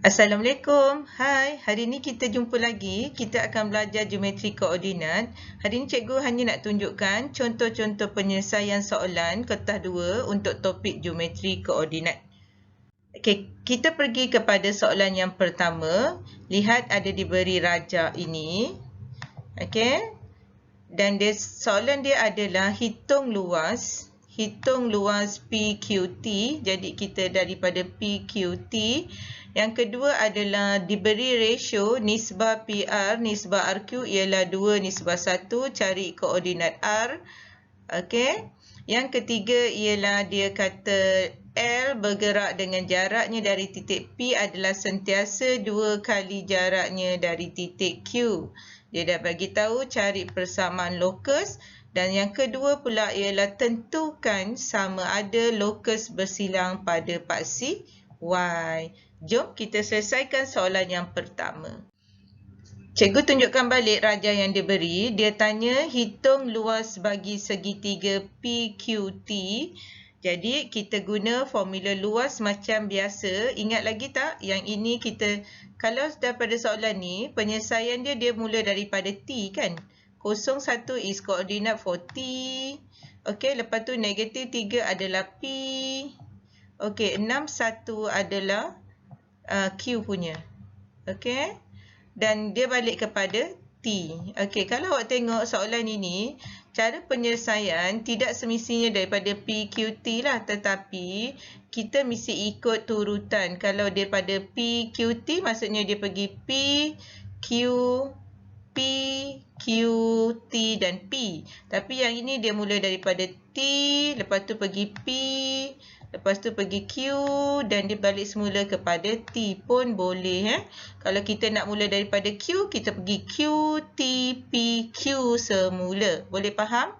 Assalamualaikum. Hai, hari ini kita jumpa lagi. Kita akan belajar geometri koordinat. Hari ini cikgu hanya nak tunjukkan contoh-contoh penyelesaian soalan kertas 2 untuk topik geometri koordinat. Okey, kita pergi kepada soalan yang pertama. Lihat ada diberi raja ini. Okey. Dan soalan dia adalah hitung luas PQT. Jadi kita daripada PQT. Yang kedua adalah diberi ratio nisbah PR, nisbah RQ ialah 2:1, cari koordinat R. Okey. Yang ketiga ialah dia kata L bergerak dengan jaraknya dari titik P adalah sentiasa 2 kali jaraknya dari titik Q. Dia dah bagi tahu cari persamaan lokus. Dan yang kedua pula ialah tentukan sama ada lokus bersilang pada paksi Y. Jom kita selesaikan soalan yang pertama. Cikgu tunjukkan balik raja yang diberi. Dia tanya hitung luas bagi segitiga PQT. Jadi kita guna formula luas macam biasa. Ingat lagi tak? Yang ini kita, kalau daripada soalan ni, penyelesaian dia mula daripada T kan? 01 is coordinate for T. Okey, lepas tu negatif 3 adalah P. Okey, 61 adalah Q punya. Okey. Dan dia balik kepada T. Okey, kalau awak tengok soalan ini, cara penyelesaian tidak semestinya daripada PQT lah, tetapi kita mesti ikut turutan. Kalau daripada PQT maksudnya dia pergi P, Q, P, Q, T dan P. Tapi yang ini dia mula daripada T, lepas tu pergi P, lepas tu pergi Q dan dia balik semula kepada T pun boleh. Kalau kita nak mula daripada Q, kita pergi Q, T, P, Q semula. Boleh faham?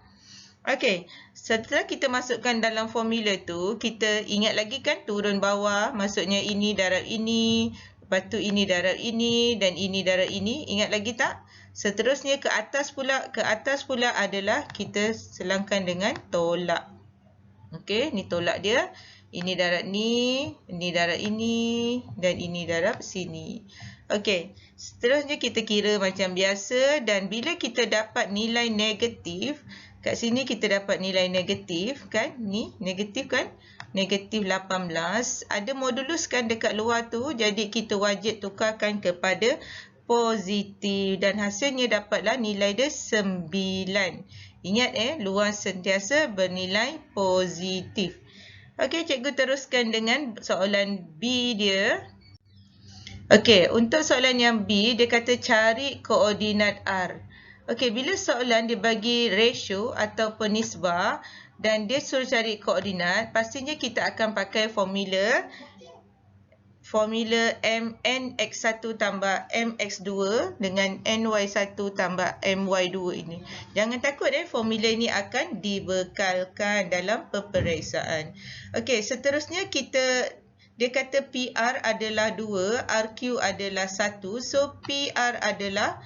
Okey, setelah kita masukkan dalam formula tu, kita ingat lagi kan turun bawah, maksudnya ini darab ini, lepas tu ini darab ini dan ini darab ini. Ingat lagi tak? Seterusnya ke atas pula adalah kita selangkan dengan tolak. Okey, ni tolak dia. Ini darab ni, ini darab ini dan ini darab sini. Okey, seterusnya kita kira macam biasa dan bila kita dapat nilai negatif, kat sini kita dapat nilai negatif kan? Ni negatif kan? Negatif 18. Ada modulus kan dekat luar tu, jadi kita wajib tukarkan kepada positif dan hasilnya dapatlah nilai dia 9. Ingat luas sentiasa bernilai positif. Okey, cikgu teruskan dengan soalan B dia. Okey, untuk soalan yang B, dia kata cari koordinat R. Okey, bila soalan dia bagi ratio atau penisbah dan dia suruh cari koordinat, pastinya kita akan pakai formula mnx1 tambah mx2 dengan ny1 tambah my2 ini. Jangan takut formula ini akan dibekalkan dalam peperiksaan. Okey, seterusnya dia kata PR adalah 2, RQ adalah 1. So PR adalah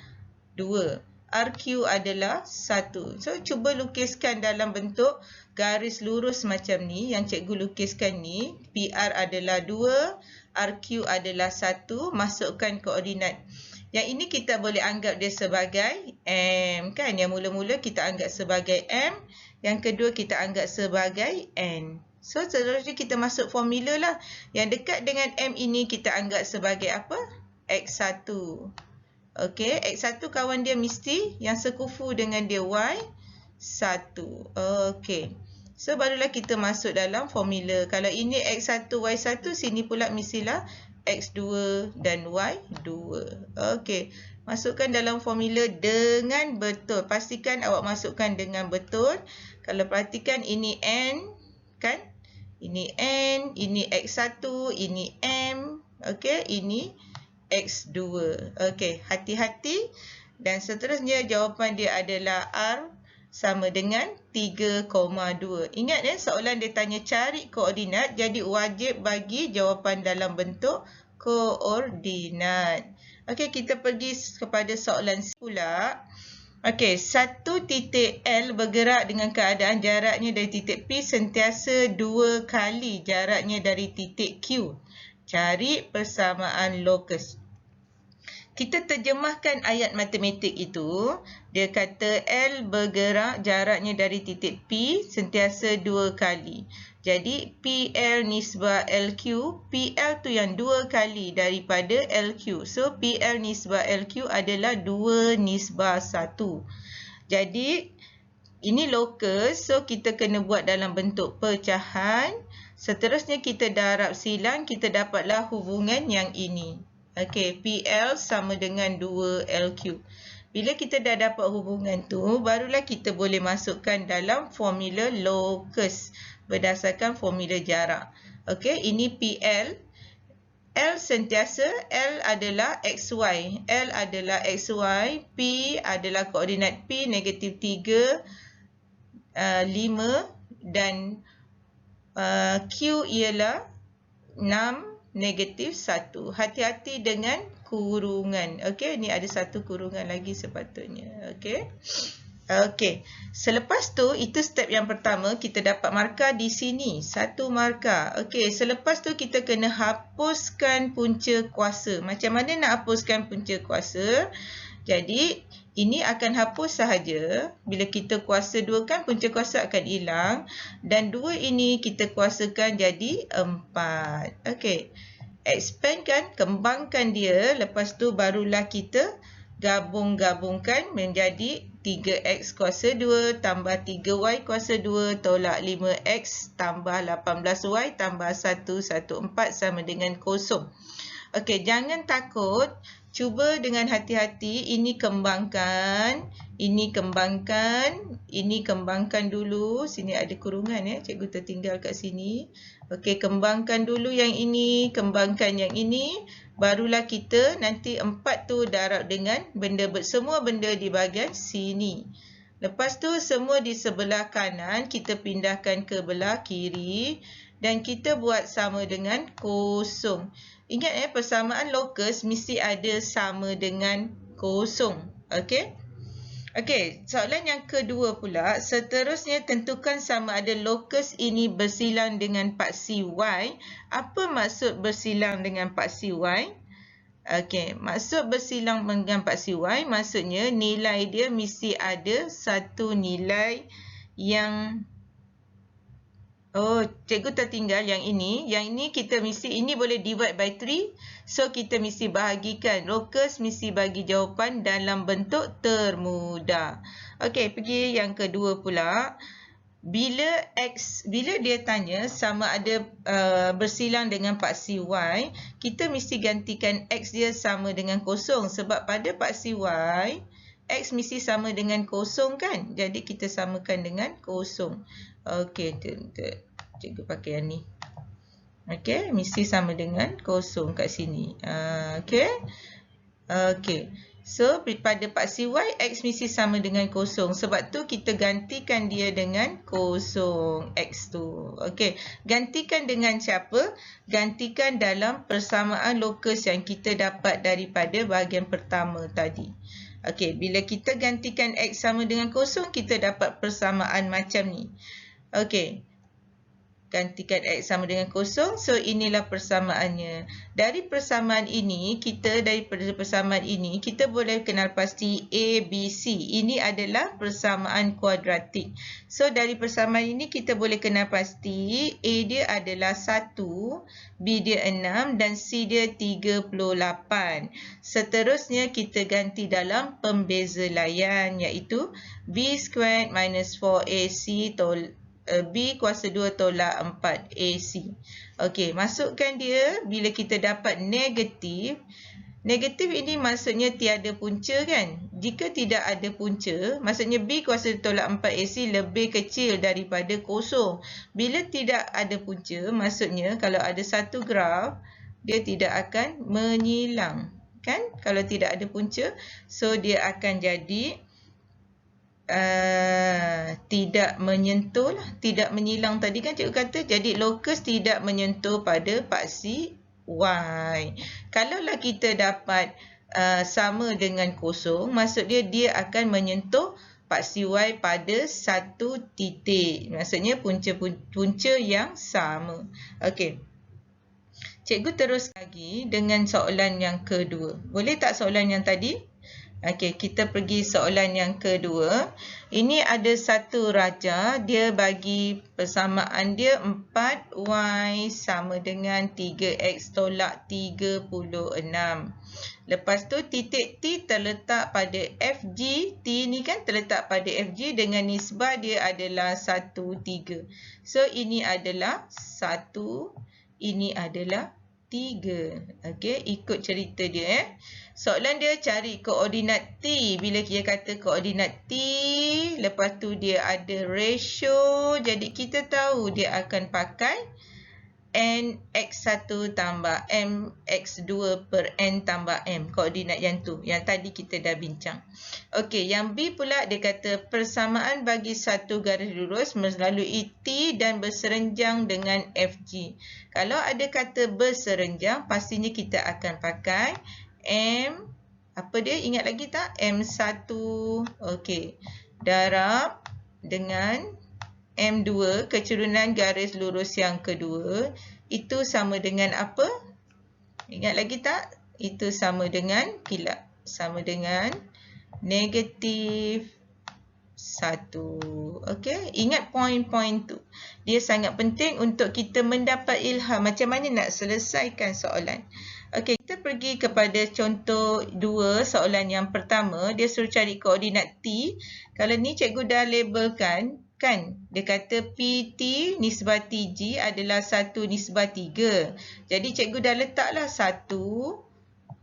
2, RQ adalah 1. So cuba lukiskan dalam bentuk garis lurus macam ni. Yang cikgu lukiskan ni, PR adalah 2, RQ adalah 1, masukkan koordinat. Yang ini kita boleh anggap dia sebagai M kan? Yang mula-mula kita anggap sebagai M, yang kedua kita anggap sebagai N. So seterusnya kita masuk formula lah. Yang dekat dengan M ini kita anggap sebagai apa? X1. Okey, X1 kawan dia mesti yang sekufu dengan dia Y1. Okey. So, barulah kita masuk dalam formula. Kalau ini X1, Y1, sini pula mestilah X2 dan Y2. Okey. Masukkan dalam formula dengan betul. Pastikan awak masukkan dengan betul. Kalau perhatikan ini N, kan? Ini N, ini X1, ini M. Okey, ini X2. Okey, hati-hati. Dan seterusnya jawapan dia adalah R sama dengan 3,2. Ingat soalan dia tanya cari koordinat, jadi wajib bagi jawapan dalam bentuk koordinat. Okey, kita pergi kepada soalan pula. Okey, satu titik L bergerak dengan keadaan jaraknya dari titik P sentiasa 2 kali jaraknya dari titik Q. Cari persamaan lokus. Kita terjemahkan ayat matematik itu. Dia kata L bergerak jaraknya dari titik P sentiasa 2 kali. Jadi PL nisbah LQ, PL tu yang 2 kali daripada LQ. So PL nisbah LQ adalah 2 nisbah 1. Jadi ini lokus, so kita kena buat dalam bentuk pecahan. Seterusnya kita darab silang, kita dapatlah hubungan yang ini. Okey, PL sama dengan 2LQ. Bila kita dah dapat hubungan tu, barulah kita boleh masukkan dalam formula lokus berdasarkan formula jarak. Okey, ini PL. L sentiasa, L adalah XY. L adalah XY. P adalah koordinat P, negatif 3, 5 dan Q ialah 6, negatif 1. Hati-hati dengan kurungan. Okey, ni ada satu kurungan lagi sepatutnya. Okey. Okey. Selepas tu, itu step yang pertama, kita dapat markah di sini. 1 markah. Okey, selepas tu kita kena hapuskan punca kuasa. Macam mana nak hapuskan punca kuasa? Jadi, ini akan hapus sahaja. Bila kita kuasa 2 kan, punca kuasa akan hilang. Dan 2 ini kita kuasakan jadi 4. Okey. Expand kan, kembangkan dia. Lepas tu barulah kita gabung-gabungkan menjadi 3x kuasa 2 tambah 3y kuasa 2 tolak 5x tambah 18y tambah 1, 14 sama dengan 0. Okey, jangan takut. Cuba dengan hati-hati, ini kembangkan, ini kembangkan, ini kembangkan dulu. Sini ada kurungan ya, cikgu tertinggal kat sini. Okey, kembangkan dulu yang ini, kembangkan yang ini. Barulah kita nanti 4 tu darab dengan semua benda di bahagian sini. Lepas tu semua di sebelah kanan kita pindahkan ke belah kiri. Dan kita buat sama dengan 0. Ingat persamaan lokus mesti ada sama dengan 0. Okey? Okey, soalan yang kedua pula. Seterusnya tentukan sama ada lokus ini bersilang dengan paksi Y. Apa maksud bersilang dengan paksi Y? Okey, maksud bersilang dengan paksi Y maksudnya nilai dia mesti ada satu nilai yang cikgu tertinggal yang ini. Yang ini kita mesti, ini boleh divide by 3. So, kita mesti bahagikan. Lokus mesti bagi jawapan dalam bentuk termudah. Okey, pergi yang kedua pula. Bila dia tanya sama ada bersilang dengan paksi Y, kita mesti gantikan X dia sama dengan 0. Sebab pada paksi Y, X mesti sama dengan 0 kan? Jadi, kita samakan dengan 0. Okey, cikgu pakai yang ni. Okey, mesti sama dengan 0 kat sini. Okey. Okey. So, pada paksi Y, X mesti sama dengan 0. Sebab tu, kita gantikan dia dengan 0. X tu. Okey. Gantikan dengan siapa? Gantikan dalam persamaan lokus yang kita dapat daripada bahagian pertama tadi. Okey, bila kita gantikan X sama dengan 0, kita dapat persamaan macam ni. Okey. Gantikan X sama dengan 0. So, inilah persamaannya. Dari persamaan ini, kita boleh kenal pasti A, B, C. Ini adalah persamaan kuadratik. So, dari persamaan ini, kita boleh kenal pasti A dia adalah 1, B dia 6 dan C dia 38. Seterusnya, kita ganti dalam pembeza layan iaitu B squared minus 4AC B kuasa 2 tolak 4 AC. Okey, masukkan dia bila kita dapat negatif. Negatif ini maksudnya tiada punca kan? Jika tidak ada punca, maksudnya B kuasa 2 tolak 4 AC lebih kecil daripada 0. Bila tidak ada punca, maksudnya kalau ada satu graf, dia tidak akan menyilang. Kan? Kalau tidak ada punca, so dia akan jadi tidak menyentuh lah, tidak menyilang tadi kan cikgu kata. Jadi lokus tidak menyentuh pada paksi Y. Kalaulah kita dapat sama dengan 0, maksud dia akan menyentuh paksi Y pada satu titik. Maksudnya punca yang sama. Okey. Cikgu terus lagi dengan soalan yang kedua. Boleh tak soalan yang tadi? Okey, kita pergi soalan yang kedua. Ini ada satu raja, dia bagi persamaan dia 4y sama dengan 3x tolak 36. Lepas tu titik T terletak pada FG. T ni kan terletak pada FG dengan nisbah dia adalah 1, 3. So, ini adalah 1, ini adalah 3. Okey, ikut cerita dia. Soalan dia cari koordinat T. Bila kita kata koordinat T, lepas tu dia ada ratio. Jadi kita tahu dia akan pakai n x1 tambah m x2 per n tambah m. Koordinat yang tu. Yang tadi kita dah bincang. Okey, yang B pula dia kata persamaan bagi satu garis lurus melalui T dan berserenjang dengan FG. Kalau ada kata berserenjang, pastinya kita akan pakai M, apa dia? Ingat lagi tak? M1. Okey. Darab dengan M2, kecurunan garis lurus yang kedua. Itu sama dengan apa? Ingat lagi tak? Itu sama dengan, kilap. Sama dengan negatif 1. Okey. Ingat poin-poin tu. Dia sangat penting untuk kita mendapat ilham macam mana nak selesaikan soalan. Okey, kita pergi kepada contoh 2, soalan yang pertama. Dia suruh cari koordinat T. Kalau ni cikgu dah labelkan, kan? Dia kata PT nisbah TG adalah 1 nisbah 3. Jadi cikgu dah letaklah 1,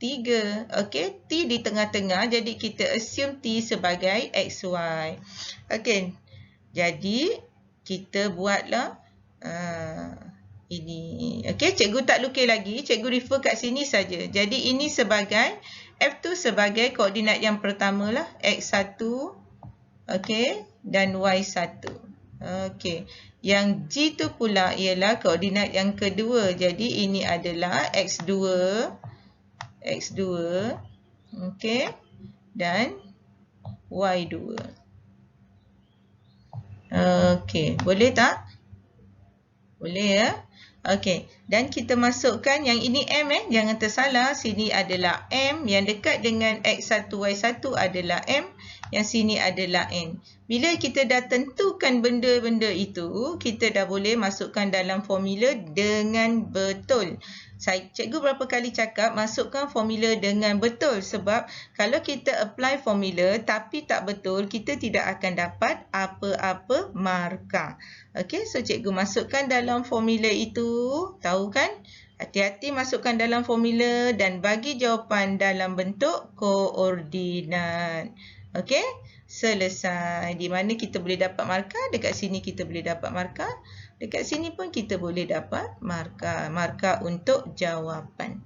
3. Okey, T di tengah-tengah. Jadi kita assume T sebagai XY. Okey, jadi kita buatlah ini. Okey, cikgu tak lukis lagi. Cikgu refer kat sini saja. Jadi ini sebagai F2 sebagai koordinat yang pertama lah. X1. Okey. Dan Y1. Okey. Yang G tu pula ialah koordinat yang kedua. Jadi ini adalah X2. X2. Okey. Dan Y2. Okey. Boleh tak? Boleh ya? Okey, dan kita masukkan yang ini M jangan tersalah. Sini adalah M, yang dekat dengan X1, Y1 adalah M, yang sini adalah N. Bila kita dah tentukan benda-benda itu, kita dah boleh masukkan dalam formula dengan betul. Cikgu berapa kali cakap masukkan formula dengan betul, sebab kalau kita apply formula tapi tak betul, kita tidak akan dapat apa-apa markah. Okey, so cikgu masukkan dalam formula itu. Tahu kan? Hati-hati masukkan dalam formula dan bagi jawapan dalam bentuk koordinat. Okey, selesai. Di mana kita boleh dapat markah? Dekat sini kita boleh dapat markah. Dekat sini pun kita boleh dapat markah. Markah untuk jawapan.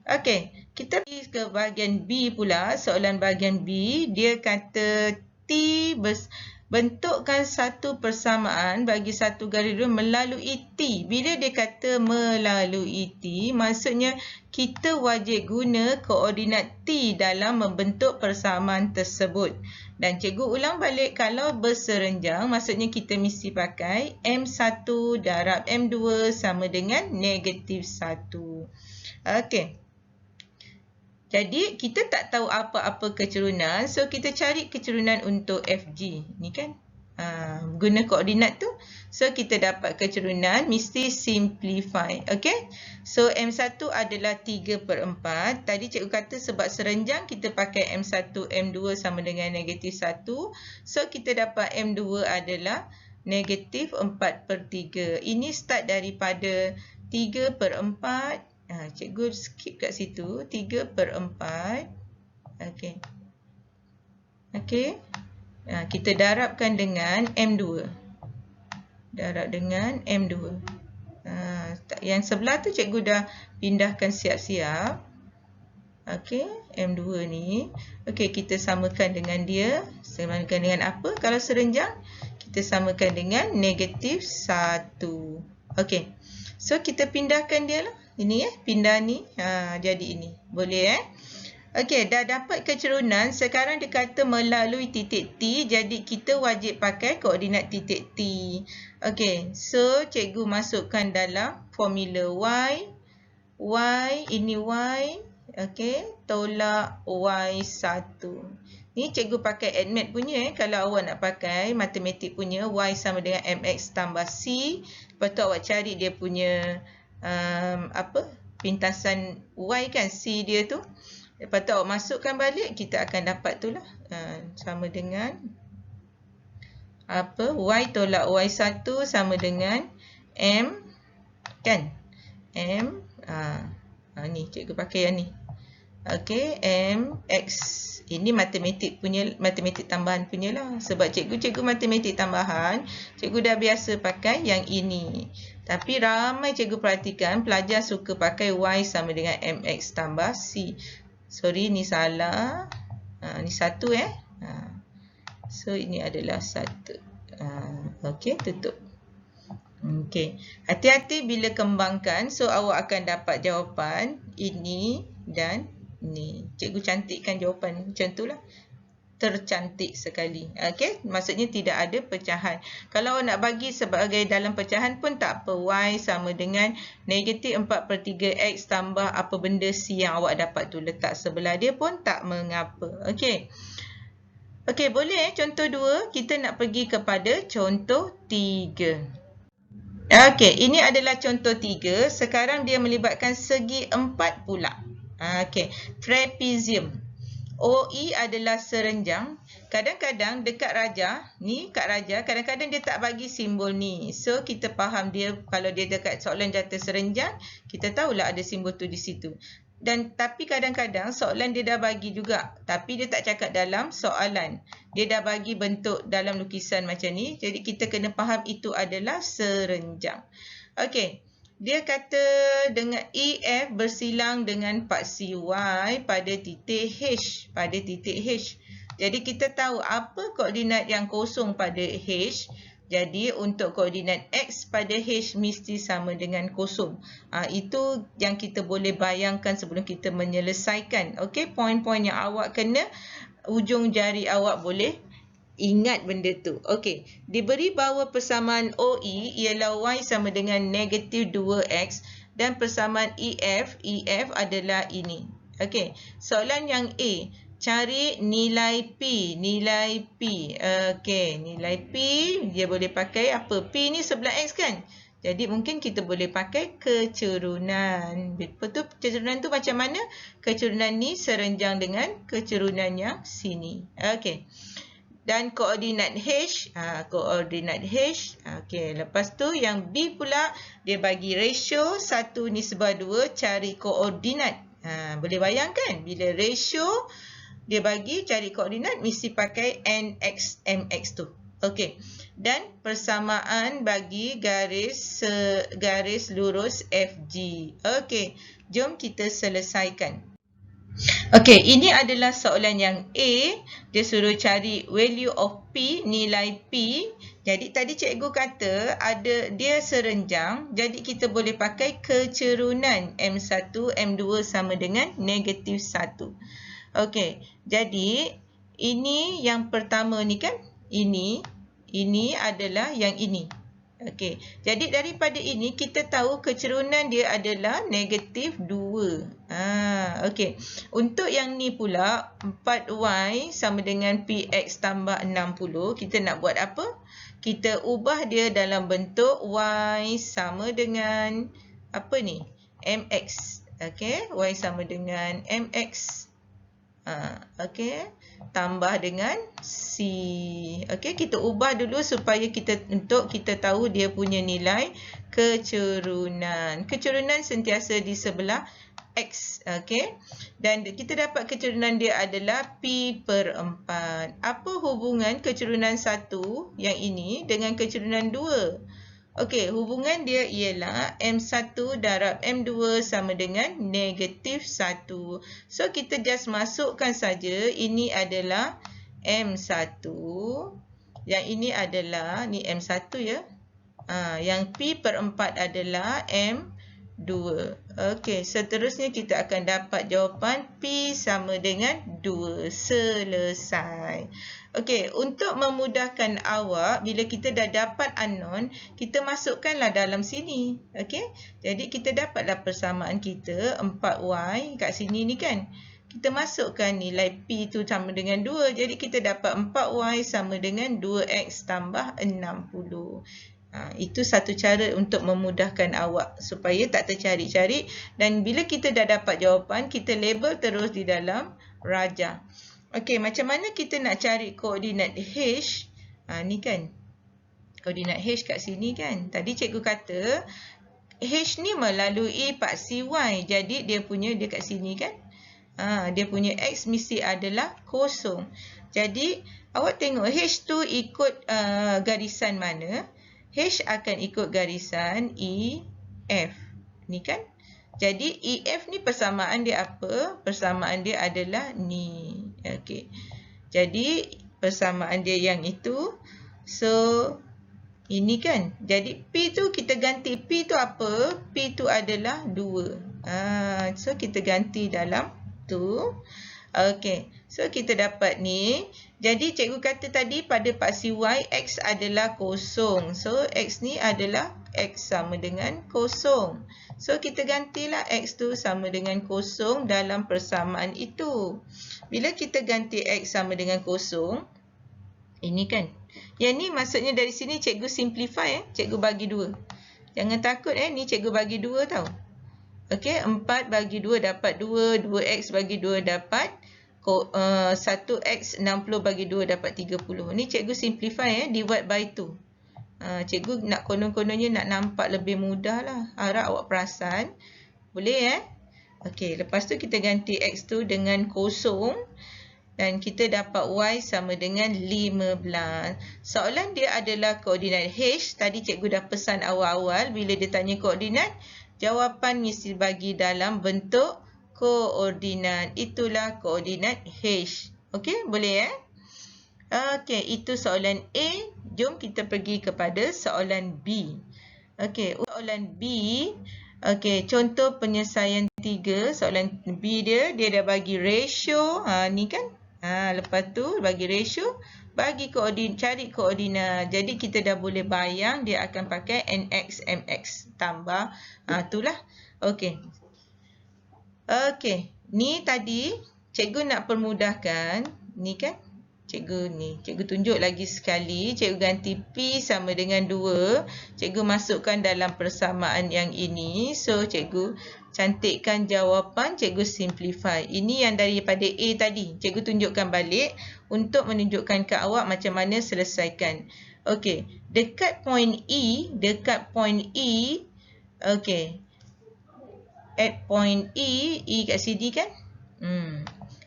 Okey, kita pergi ke bahagian B pula. Soalan bahagian B, dia kata T bentukkan satu persamaan bagi satu garis lurus melalui T. Bila dia kata melalui T, maksudnya kita wajib guna koordinat T dalam membentuk persamaan tersebut. Dan cikgu ulang balik, kalau berserenjang, maksudnya kita mesti pakai M1 darab M2 sama dengan negatif 1. Okey. Jadi, kita tak tahu apa-apa kecurunan. So, kita cari kecurunan untuk FG. Ni kan? Guna koordinat tu. So, kita dapat kecurunan. Mesti simplify. Okay? So, M1 adalah 3/4. Tadi cikgu kata sebab serenjang, kita pakai M1, M2 sama dengan negatif 1. So, kita dapat M2 adalah negatif 4/3. Ini start daripada 3/4. Cikgu skip kat situ. 3/4. Okey. Okey. Kita darabkan dengan M2. Darab dengan M2. Yang sebelah tu cikgu dah pindahkan siap-siap. Okey. M2 ni. Okey, kita samakan dengan dia. Samakan dengan apa? Kalau serenjang, kita samakan dengan negatif 1. Okey. So, kita pindahkan dia lah. Ini pindah ni. Jadi ini. Boleh Okey, dah dapat kecurunan. Sekarang dia kata melalui titik T. Jadi kita wajib pakai koordinat titik T. Okey, so cikgu masukkan dalam formula Y Y, ini Y, okey, tolak Y1. Ni cikgu pakai ADMAT punya kalau awak nak pakai matematik punya, Y sama dengan MX tambah C. Lepas tu awak cari dia punya pintasan Y kan, C dia tu. Lepas tu awak masukkan balik, kita akan dapat tu lah. Sama dengan Y tolak Y1 sama dengan M kan? M ni cikgu pakai yang ni. Okey, MX. Ini matematik tambahan punya lah. Sebab cikgu matematik tambahan, cikgu dah biasa pakai yang ini. Tapi ramai cikgu perhatikan pelajar suka pakai Y sama dengan MX tambah C. Sorry, ni salah. Ni 1 So ini adalah 1. Okey, tutup. Okey, hati-hati bila kembangkan. So awak akan dapat jawapan ini dan ni. Cikgu cantikkan jawapan macam tu lah. Tercantik sekali. Okey, maksudnya tidak ada pecahan. Kalau awak nak bagi sebagai dalam pecahan pun tak apa. Y sama dengan negatif 4/3 X tambah apa benda C yang awak dapat tu. Letak sebelah dia pun tak mengapa. Okey. Okey, boleh contoh 2. Kita nak pergi kepada contoh 3. Okey, ini adalah contoh 3. Sekarang dia melibatkan segi 4 pula. Okey, trapezium. OE adalah serenjang. Kadang-kadang dekat rajah, ni kat rajah, kadang-kadang dia tak bagi simbol ni. So, kita faham dia kalau dia dekat soalan jata serenjang, kita tahulah ada simbol tu di situ. Tapi kadang-kadang soalan dia dah bagi juga, tapi dia tak cakap dalam soalan. Dia dah bagi bentuk dalam lukisan macam ni. Jadi kita kena faham itu adalah serenjang. Okey. Dia kata dengan EF bersilang dengan paksi Y pada titik H. Jadi kita tahu apa koordinat yang kosong pada H. Jadi untuk koordinat X pada H mesti sama dengan kosong. Itu yang kita boleh bayangkan sebelum kita menyelesaikan. Okey, poin-poin yang awak kena, ujung jari awak boleh ingat benda tu. Okey, diberi bahawa persamaan OE ialah Y sama dengan negatif 2X dan persamaan EF adalah ini. Okey, soalan yang A. Cari nilai P. Okey, nilai P dia boleh pakai apa? P ni sebelah X kan? Jadi mungkin kita boleh pakai kecerunan. Betul, kecerunan tu macam mana? Kecerunan ni serenjang dengan kecerunan yang sini. Okey. Dan koordinat H, Okey, lepas tu yang B pula dia bagi ratio 1:2, cari koordinat. Boleh bayangkan bila ratio dia bagi cari koordinat mesti pakai NX, MX tu. Okey. Dan persamaan bagi garis lurus FG. Okey, jom kita selesaikan. Okey, ini adalah soalan yang A. Dia suruh cari value of P, nilai P. Jadi tadi cikgu kata dia serenjang. Jadi kita boleh pakai kecerunan M1, M2 sama dengan negatif 1. Okey, jadi ini yang pertama ni kan? Ini adalah yang ini. Okey, jadi daripada ini kita tahu kecerunan dia adalah negatif 2. Okey, untuk yang ni pula 4Y sama dengan PX tambah 60. Kita nak buat apa? Kita ubah dia dalam bentuk Y sama dengan apa ni? MX. Okey, Y sama dengan MX. Okey, tambah dengan C. Okey, kita ubah dulu supaya kita tahu dia punya nilai kecerunan. Kecerunan sentiasa di sebelah X. Okey, dan kita dapat kecerunan dia adalah P/4. Apa hubungan kecerunan 1 yang ini dengan kecerunan 2? Okey, hubungan dia ialah M1 darab M2 sama dengan negatif 1. So, kita just masukkan saja. Ini adalah M1. Yang ini adalah, ni M1 ya. Yang P/4 adalah M2. 2. Okey, seterusnya kita akan dapat jawapan P sama dengan 2. Selesai. Okey, untuk memudahkan awak, bila kita dah dapat unknown, kita masukkanlah dalam sini. Okey, jadi kita dapatlah persamaan kita 4Y kat sini ni kan. Kita masukkan nilai P tu sama dengan 2. Jadi kita dapat 4Y sama dengan 2X tambah 60. Itu satu cara untuk memudahkan awak supaya tak tercari-cari, dan bila kita dah dapat jawapan, kita label terus di dalam rajah. Okey, macam mana kita nak cari koordinat H? Ni kan. Koordinat H kat sini kan. Tadi cikgu kata H ni melalui paksi Y. Jadi dia kat sini kan. Dia punya X mesti adalah kosong. Jadi awak tengok H tu ikut garisan mana? H akan ikut garisan EF. Ni kan? Jadi EF ni persamaan dia apa? Persamaan dia adalah ni. Okey. Jadi persamaan dia yang itu. So ini kan. Jadi P tu kita ganti. P tu apa? P tu adalah 2. So kita ganti dalam tu. Okey. So kita dapat ni. Jadi cikgu kata tadi pada paksi Y, X adalah kosong. So X ni adalah X sama dengan kosong. So kita gantilah X tu sama dengan kosong dalam persamaan itu. Bila kita ganti X sama dengan kosong, ini kan. Yang ni maksudnya dari sini cikgu simplify. Cikgu bagi 2. Jangan takut ni cikgu bagi 2 tau. Okey, 4 bagi 2 dapat 2. 2X bagi 2 dapat 1X 60 bagi 2 dapat 30. Ni cikgu simplify divide by 2. Cikgu nak konon-kononnya nak nampak lebih mudah lah. Harap awak perasan. Boleh Okey, lepas tu kita ganti X tu dengan kosong. Dan kita dapat Y sama dengan 15. Soalan dia adalah koordinat H. Tadi cikgu dah pesan awal-awal bila dia tanya koordinat, jawapan mesti bagi dalam bentuk koordinat. Itulah koordinat H. Okey, boleh Okey, itu soalan A. Jom kita pergi kepada soalan B. Okey, soalan B. Okey, contoh penyelesaian 3. Soalan B dia dah bagi ratio. Ni kan. Lepas tu bagi ratio, bagi koordinat, cari koordinat. Jadi kita dah boleh bayang dia akan pakai NX, MX tambah. Itulah. Okey. Okey, ni tadi cikgu nak permudahkan. Ni kan, cikgu tunjuk lagi sekali. Cikgu ganti P sama dengan 2. Cikgu masukkan dalam persamaan yang ini. So, cikgu cantikkan jawapan, cikgu simplify. Ini yang daripada A tadi. Cikgu tunjukkan balik untuk menunjukkan ke awak macam mana selesaikan. Okey, dekat point E, okey. At point E kat sini kan?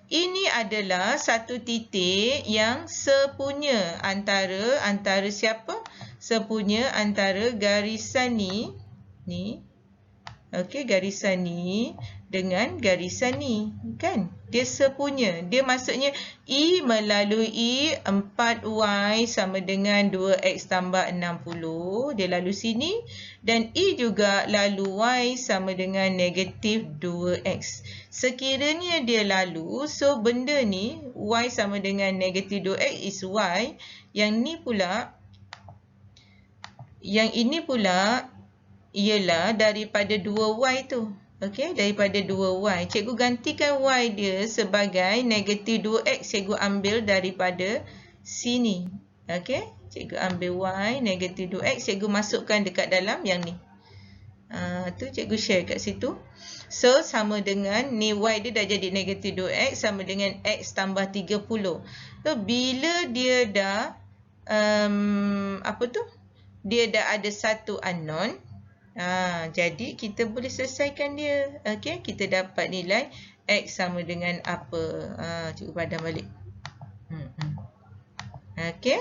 Ini adalah satu titik yang sepunya antara siapa? Sepunya antara garisan ni. Okey, garisan ni dengan garisan ni, kan? Dia sepunya. Dia maksudnya E melalui 4Y sama dengan 2X tambah 60. Dia lalu sini. Dan E juga lalu Y sama dengan negatif 2X. Sekiranya dia lalu, so benda ni Y sama dengan negatif 2X is Y. Yang ini pula ialah daripada 2Y tu. Okey, daripada 2Y. Cikgu gantikan Y dia sebagai negatif 2X. Cikgu ambil daripada sini. Okey, cikgu ambil Y negatif 2X. Cikgu masukkan dekat dalam yang ni. Tu cikgu share kat situ. So, sama dengan ni Y dia dah jadi negatif 2X sama dengan X tambah 30. So, bila dia dah dia dah ada satu unknown. Jadi kita boleh selesaikan dia. Okey, kita dapat nilai X sama dengan apa? Cikgu padam balik. Okey.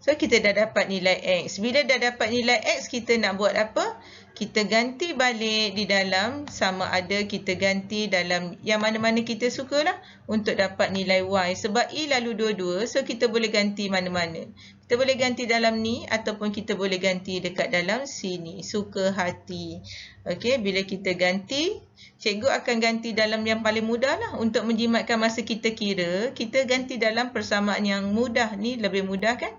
So kita dah dapat nilai X. Bila dah dapat nilai X, kita nak buat apa? kita ganti balik di dalam, sama ada kita ganti dalam yang mana-mana kita sukalah untuk dapat nilai Y. Sebab E lalu dua-dua, so kita boleh ganti mana-mana. Kita boleh ganti dalam ni ataupun kita boleh ganti dekat dalam sini. Suka hati. Okey, bila kita ganti, cikgu akan ganti dalam yang paling mudah lah. Untuk menjimatkan masa kita kira, kita ganti dalam persamaan yang mudah. Ni lebih mudah kan?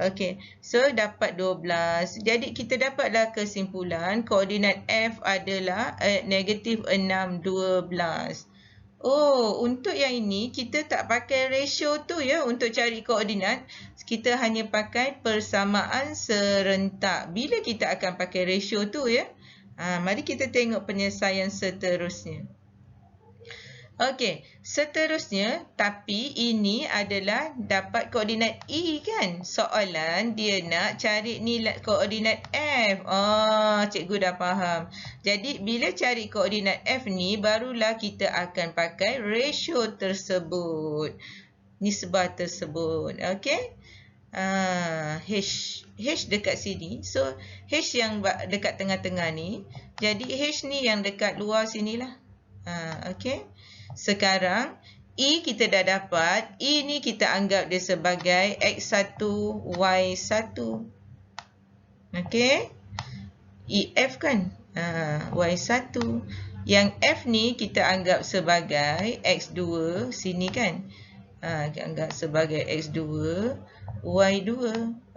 Okey, so dapat 12. Jadi kita dapatlah kesimpulan koordinat F adalah negatif 6, 12. Oh, untuk yang ini kita tak pakai ratio tu ya untuk cari koordinat. Kita hanya pakai persamaan serentak. Bila kita akan pakai ratio tu ya? Mari kita tengok penyelesaian seterusnya. Okey, seterusnya, tapi ini adalah dapat koordinat E kan? Soalan dia nak cari nilai koordinat F. Cikgu dah faham. Jadi, bila cari koordinat F ni, barulah kita akan pakai ratio tersebut. Nisbah tersebut. Okey? H dekat sini. So, H yang dekat tengah-tengah ni. Jadi, H ni yang dekat luar sinilah. Okey? Sekarang, E kita dah dapat. E ni kita anggap dia sebagai X1, Y1. Okey? EF kan? Y1. Yang F ni kita anggap sebagai X2. Sini kan? Kita anggap sebagai X2, Y2.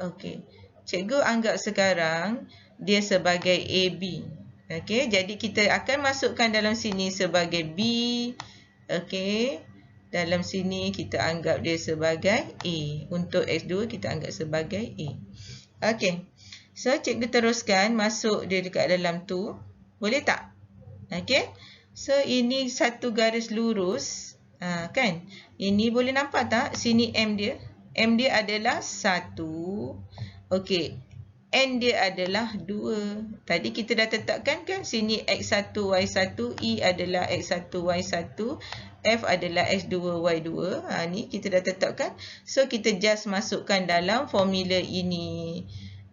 Okey. Cikgu anggap sekarang dia sebagai AB. Okey, jadi kita akan masukkan dalam sini sebagai B. Okey, dalam sini kita anggap dia sebagai A. Untuk X2 kita anggap sebagai A. Okey, so cikgu teruskan masuk dia dekat dalam tu. Boleh tak? Okey, so ini satu garis lurus. Kan? Ini boleh nampak tak? Sini M dia. M dia adalah 1. Okey. N dia adalah 2. Tadi kita dah tetapkan kan? Sini X1, Y1. E adalah X1, Y1. F adalah X2, Y2. Ni kita dah tetapkan. So, kita just masukkan dalam formula ini.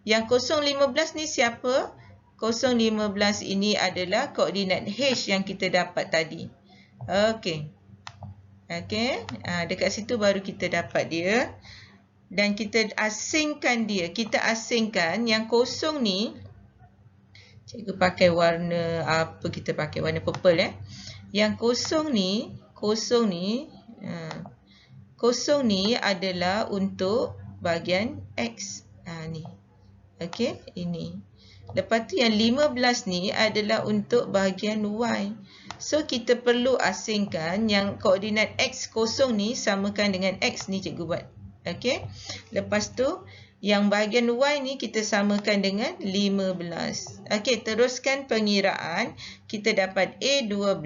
Yang 015 ni siapa? 015 ini adalah koordinat H yang kita dapat tadi. Okey. Okey. Dekat situ baru kita dapat dia. Dan kita asingkan dia. Kita asingkan yang kosong ni. Cikgu pakai warna apa? Kita pakai warna purple Yang kosong ni adalah untuk bahagian X. Ni. Okey, ini. Lepas tu yang 15 ni adalah untuk bahagian Y. So, kita perlu asingkan yang koordinat X kosong ni samakan dengan X ni cikgu buat. Okey. Lepas tu yang bahagian Y ni kita samakan dengan 15. Okey, teruskan pengiraan. Kita dapat A 12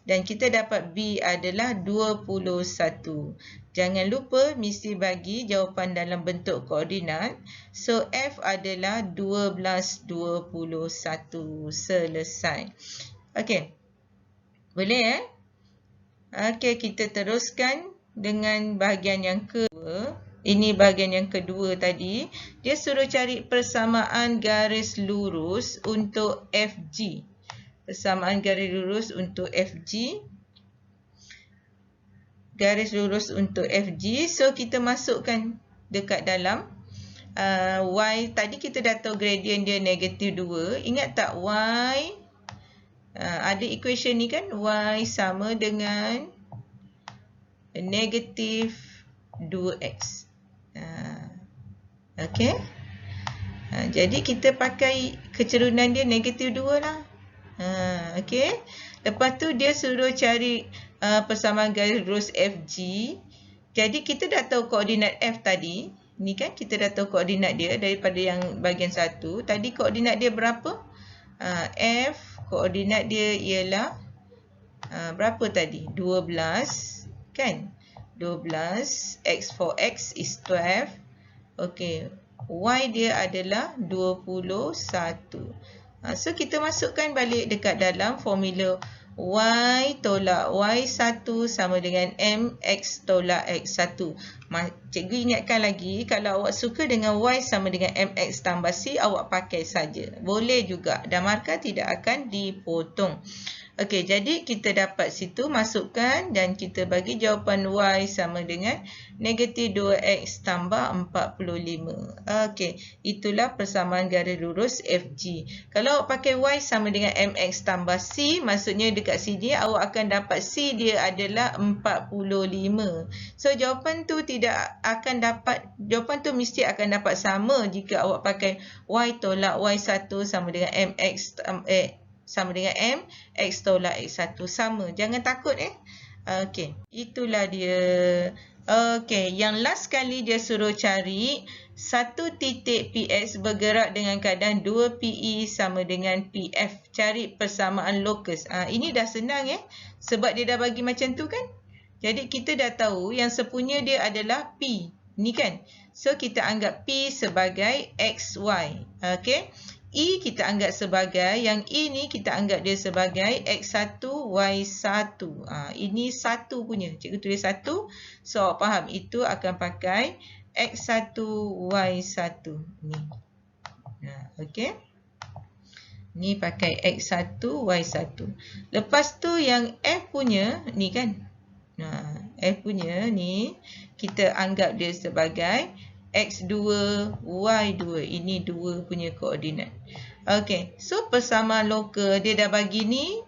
dan kita dapat B adalah 21. Jangan lupa mesti bagi jawapan dalam bentuk koordinat. So F adalah 12, 21. Selesai. Okey. Boleh Okey, kita teruskan dengan bahagian yang kedua. Ini bahagian yang kedua tadi. Dia suruh cari persamaan garis lurus untuk FG. Persamaan garis lurus untuk FG. Garis lurus untuk FG. So, kita masukkan dekat dalam Y. Tadi kita dah tahu gradient dia negatif 2. Ingat tak Y? Ada equation ni kan? Y sama dengan negatif 2x. Okey. Jadi kita pakai kecerunan dia negatif 2 lah. Okey. Lepas tu dia suruh cari persamaan garis lurus FG. Jadi kita dah tahu koordinat F tadi. Ni kan kita dah tahu koordinat dia daripada yang bahagian 1. Tadi koordinat dia berapa? F koordinat dia ialah berapa tadi? 12. Kan? 12. X for X is 12. Okey. Y dia adalah 21. So, kita masukkan balik dekat dalam formula Y tolak Y1 sama dengan MX tolak X1. Cikgu ingatkan lagi, kalau awak suka dengan Y sama dengan MX tambah C, awak pakai saja. Boleh juga dan markah tidak akan dipotong. Okey, jadi kita dapat situ masukkan dan kita bagi jawapan Y sama dengan negatif 2X tambah 45. Okey, itulah persamaan garis lurus FG. Kalau awak pakai Y sama dengan MX tambah C, maksudnya dekat sini awak akan dapat C dia adalah 45. So, jawapan tu mesti akan dapat sama jika awak pakai Y tolak Y1 sama dengan MX sama dengan M, X tolak X1 sama. Jangan takut Okey, itulah dia. Okey, yang last kali dia suruh cari satu titik PX bergerak dengan keadaan 2 PE sama dengan PF. Cari persamaan lokus. Ini dah senang sebab dia dah bagi macam tu kan. Jadi kita dah tahu yang sepunya dia adalah P. Ni kan. So kita anggap P sebagai XY. Okey. E kita anggap sebagai, yang E ni kita anggap dia sebagai X1, Y1. Ini satu punya. Cikgu tulis satu. So, awak faham itu akan pakai X1, Y1. Ni. Okey. Ni pakai X1, Y1. Lepas tu yang F punya, ni kan. F punya ni, kita anggap dia sebagai X2, Y2. Ini 2 punya koordinat. Okey, so persamaan lokal dia dah bagi ni.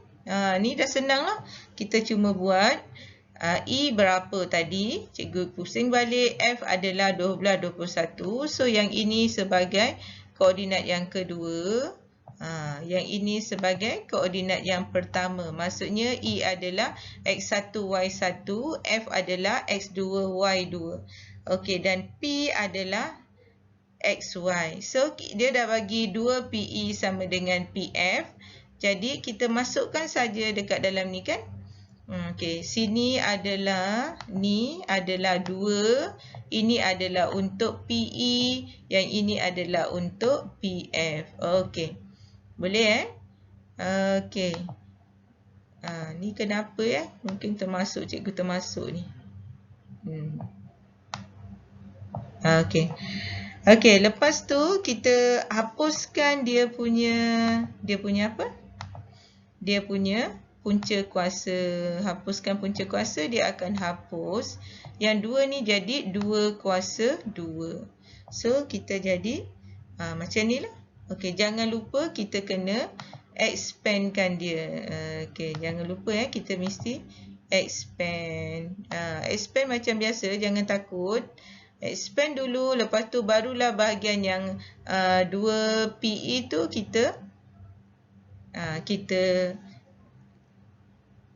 Ni dah senang lah. Kita cuma buat E berapa tadi. Cikgu pusing balik. F adalah 12, 21. So yang ini sebagai koordinat yang kedua. Yang ini sebagai koordinat yang pertama. Maksudnya E adalah X1, Y1. F adalah X2, Y2. Okey, dan P adalah XY. So, dia dah bagi 2 PE sama dengan PF. Jadi, kita masukkan saja dekat dalam ni kan. Okey, sini adalah, ni adalah 2. Ini adalah untuk PE. Yang ini adalah untuk PF. Okey. Boleh Okey. Ni kenapa Mungkin termasuk, cikgu termasuk ni. Okey. Okey, lepas tu kita hapuskan dia punya apa? Dia punya punca kuasa. Hapuskan punca kuasa, dia akan hapus. Yang 2 ni jadi 2 kuasa 2. So, kita jadi macam ni lah. Okey, jangan lupa kita kena expandkan dia. Okey, jangan lupa kita mesti expand. Expand macam biasa, jangan takut. Expand dulu, lepas tu barulah bahagian yang 2 PE tu kita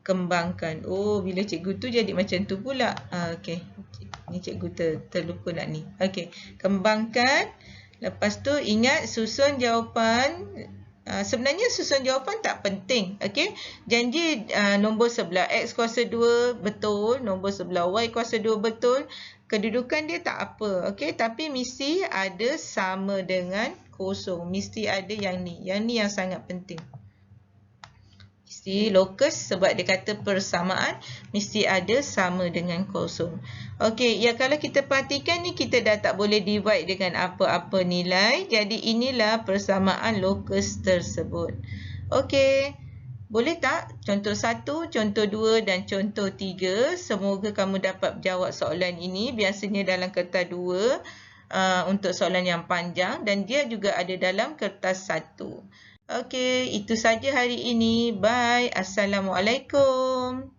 kembangkan. Oh, bila cikgu tu jadi macam tu pula. Okey. Ni cikgu terlupa nak ni. Okey, kembangkan. Lepas tu ingat susun jawapan. Sebenarnya susun jawapan tak penting. Okey. Janji nombor sebelah X kuasa 2 betul, nombor sebelah Y kuasa 2 betul. Kedudukan dia tak apa. Okey, tapi mesti ada sama dengan kosong. Mesti ada yang ni. Yang ni yang sangat penting. Mesti lokus sebab dia kata persamaan mesti ada sama dengan kosong. Okey, kalau kita perhatikan ni kita dah tak boleh divide dengan apa-apa nilai. Jadi inilah persamaan lokus tersebut. Okey. Boleh tak? Contoh 1, contoh 2 dan contoh 3. Semoga kamu dapat jawab soalan ini. Biasanya dalam kertas 2 untuk soalan yang panjang dan dia juga ada dalam kertas 1. Okey, itu saja hari ini. Bye. Assalamualaikum.